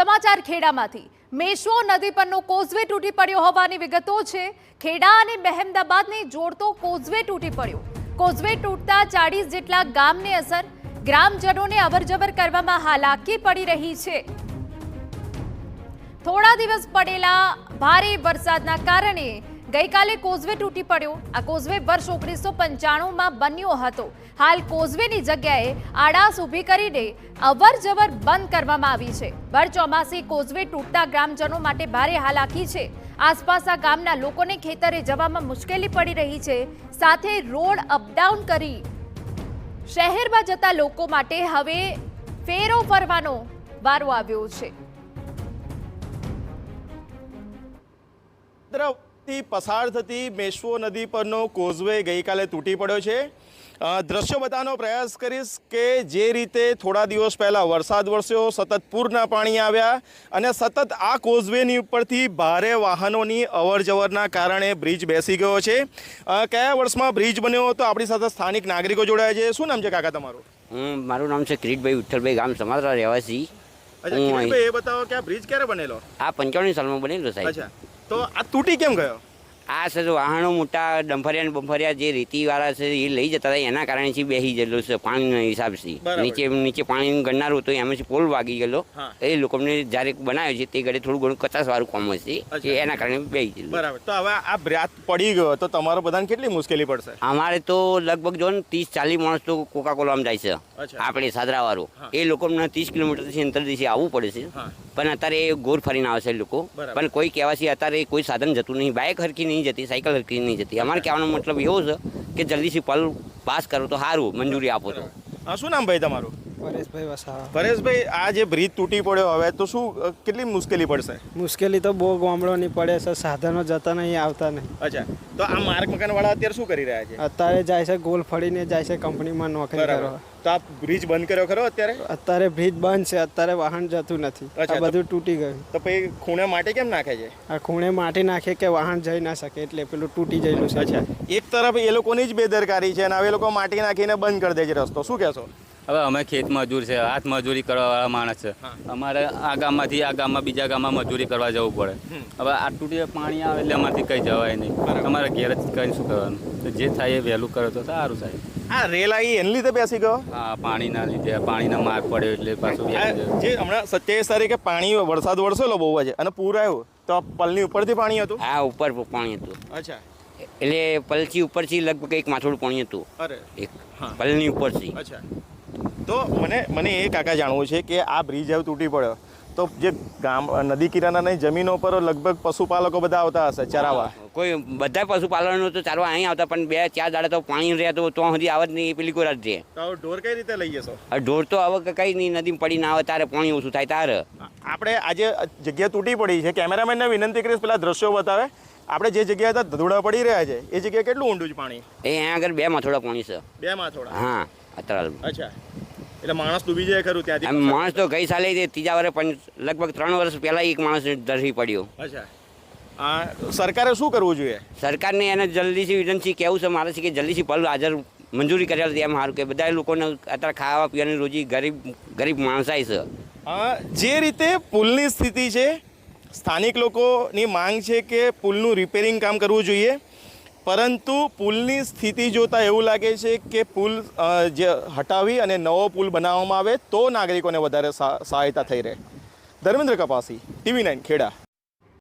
સમાચાર ખેડામાંથી મેશ્વો નદી પરનો કોઝવે તૂટી પડ્યો હોવાની વિગતો છે। ખેડા અને મહેમદાબાદને જોડતો કોઝવે તૂટી પડ્યો। કોઝવે તૂટતા 40 જેટલા ગામને અસર। ગ્રામજનોને અવરજવર કરવામાં હાલાકી પડી રહી છે। થોડા દિવસ પડેલા ભારે વરસાદના કારણે ગઈકાલે કોઝવે તૂટી પડ્યો। આ કોઝવે વર્ષ 1995માં બન્યો હતો। હાલ કોઝવેની જગ્યાએ આડાસ ઊભી કરીને અવરજવર બંધ કરવામાં આવી છે। ભર ચોમાસે કોઝવે તૂટતા ગ્રામજનો માટે ભારે હાલાકી છે। આસપાસના ગામના લોકોને ખેતરે જવામાં મુશ્કેલી પડી રહી છે। સાથે રોડ અપડાઉન કરી શહેરમાં જતા લોકો માટે હવે ફેરો ફરવાનો વારો આવ્યો છે। પસાર થતી મેશ્વો નદી પરનો કોઝવે ગઈકાલે તૂટી પડ્યો છે। દ્રશ્યો બતાવવાનો પ્રયાસ કરીશ કે જે રીતે થોડા દિવસ પહેલાં વરસાદ વરસ્યો, સતત પૂરના પાણી આવ્યા અને સતત આ કોઝવેની ઉપરથી ભારે વાહનોની અવરજવરના કારણે બ્રિજ બેસી ગયો છે। કયા વર્ષમાં બ્રિજ બન્યો તો આપણી સાથે સ્થાનિક નાગરિકો જોડાયા છે। શું નામ છે કાકા તમારું? મારું નામ છે કિરીટભાઈ વિઠ્ઠલભાઈ, ગામ સમાત્રા રહેવાસી। કિરીટભાઈ, એ બતાવો કે આ બ્રિજ ક્યારે બનેલો? આ 95 સાલમાં બનેલો સાહેબ। અચ્છા, તો આ તૂટી કેમ ગયો? આ છે વાહનો મોટા ડમ્ફરિયા ને બમ્ફરિયા જે રેતીવાળા છે એ લઈ જતા હતા, એના કારણેથી બેસી ગયેલો છે પાણીના હિસાબથી। નીચે પાણી ગણનાર હતો, એમાંથી પોલ વાગી ગયેલો। એ લોકોને જ્યારે બનાવ્યો છે તે ઘરે થોડું ઘણું કચાસવાળું કામ હશે, એના કારણે બેસી ગયેલું। બરાબર, તો હવે આ બ્રાત પડી ગયો તો તમારો બધાને કેટલી મુશ્કેલી પડશે? અમારે તો લગભગ જો ને 30-40 માણસ તો કોકાકોલામાં જાય છે, આપણે સાદરાવાળો। એ લોકોને 30 કિલોમીટરથી અંતરથી આવવું પડે છે, પણ અત્યારે ગોર ફરીને આવે છે લોકો। પણ કોઈ કહેવાથી અત્યારે કોઈ સાધન જતું નહીં, બાઇક હરખી નહીં જતી, સાયકલ હરખી નહીં જતી। અમારે કહેવાનો મતલબ એવો છે કે જલ્દીથી પલ પાસ કરો તો સારું, મંજૂરી આપો તો। શું નામ ભાઈ તમારું? પરેશભાઈ વસાવા। પરેશભાઈ, આ જે બ્રિજ તૂટી પડ્યો હવે તો શું કેટલી મુશ્કેલી પડશે? મુશ્કેલી તો બહુ ગામડોની પડે છે, સાધનો જતા નહીં, આવતા નહીં। અચ્છા, તો આ માર્ગ મકાનવાળા અત્યારે શું કરી રહ્યા છે? અત્યારે જાય છે ગોલ ફળીને જાય છે કંપનીમાં નોકરી કરવા। તો આ બ્રિજ બંધ કર્યો ખરો અત્યારે? અત્યારે બ્રિજ બંધ છે, અત્યારે વાહન જતું નથી, આ બધું તૂટી ગયું। તો પછી ખૂણે માટી કેમ નાખે છે? આ ખૂણે માટી નાખે કે વાહન જઈ ના શકે, એટલે પેલું તૂટી ગયેલું છે। અચ્છા, એક તરફ એ લોકોની જ બેદરકારી છે અને હવે એ લોકો માટી નાખીને બંધ કરી દે છે રસ્તો, શું કહેશો? હવે અમે ખેત મજૂર છે, હાથ મજૂરી કરવાવાળા માણસ છે। અમારે આ ગામમાંથી આ ગામમાં બીજા ગામમાં મજૂરી કરવા જવું પડે। હવે આટલું પાણી આવે એટલે અમારથી કંઈ જવાય નહીં, તમારે ઘેર જ કઈ શું કરવાનું? તો જે થાય એ વહેલું કરો તો સારું સાહેબ। આ રેલ આવી એના લીધે બેસી ગયો? હા, પાણીના લીધે, પાણીના માર્ગ પડ્યો એટલે પાછું જે હમણાં 27 તારીખે પાણી વરસાદ વરસેલો બહુ જ અને પૂર આવ્યું તો પલની ઉપરથી પાણી હતું? હા, ઉપર પાણી હતું। અચ્છા, એટલે પલથી ઉપરથી લગભગ એક માથોડું પાણી હતું, અરે એક પલની ઉપરથી। અચ્છા, તો મને એ કાકા જાણવું છે કે આ બ્રિજ હવે તૂટી પડ્યો તો જે ગામ નદી કિનારાની જમીનો પર લગભગ પશુપાલકો બધા આવતા હશે ચરાવવા? કોઈ બધા પશુપાલનો તો ચારવા અહીં આવતા, પણ 2-4 દાડા તો પાણી રહેતો તો સુધી આવત નહીં, પેલી કોઈ રાત રહે। તો ઢોર કઈ રીતે લઈ જશો? ઢોર તો હવે કઈ નહીં, નદી પડી ના આવે ત્યારે પાણી ઓછું થાય ત્યારે। આપણે આજે જગ્યા તૂટી પડી છે, કેમેરામેનને વિનંતી કરીશ પેલા દ્રશ્યો બતાવે। આપણે જે જગ્યાએ હતા ધધોડા પડી રહ્યા છે એ જગ્યાએ કેટલું ઊંડું છે પાણી? એ અહીંયા આગળ 2 માથોડા પાણી છે। 2 માથોડા? હા, અત્યારે। અચ્છા, એટલે માણસ ડૂબી જાય ખરું ત્યાંથી? માણસ તો ગઈ સાલે ત્રીજા વર્ષે પણ લગભગ 3 વર્ષ પહેલા એક માણસ ધરી પડ્યો। અચ્છા, સરકારે શું કરવું જોઈએ? સરકારને એને જલ્દીથી વિનંતી કહેવું છે મારે છે કે જલ્દીથી પલ હાજર મંજૂરી કર્યા હતી, એમ સારું કે બધા લોકોને અત્યારે ખાવા પીવાની રોજી ગરીબ માણસાઈ છે। જે રીતે પુલની સ્થિતિ છે, સ્થાનિક લોકોની માંગ છે કે પુલનું રિપેરિંગ કામ કરવું જોઈએ, પરંતુ પુલની સ્થિતિ જોતાં એવું લાગે છે કે પુલ જે હટાવી અને નવો પુલ બનાવવામાં આવે તો નાગરિકોને વધારે સહાયતા થઈ રહે। ધર્મેન્દ્ર કપાસી, TV9 ખેડા।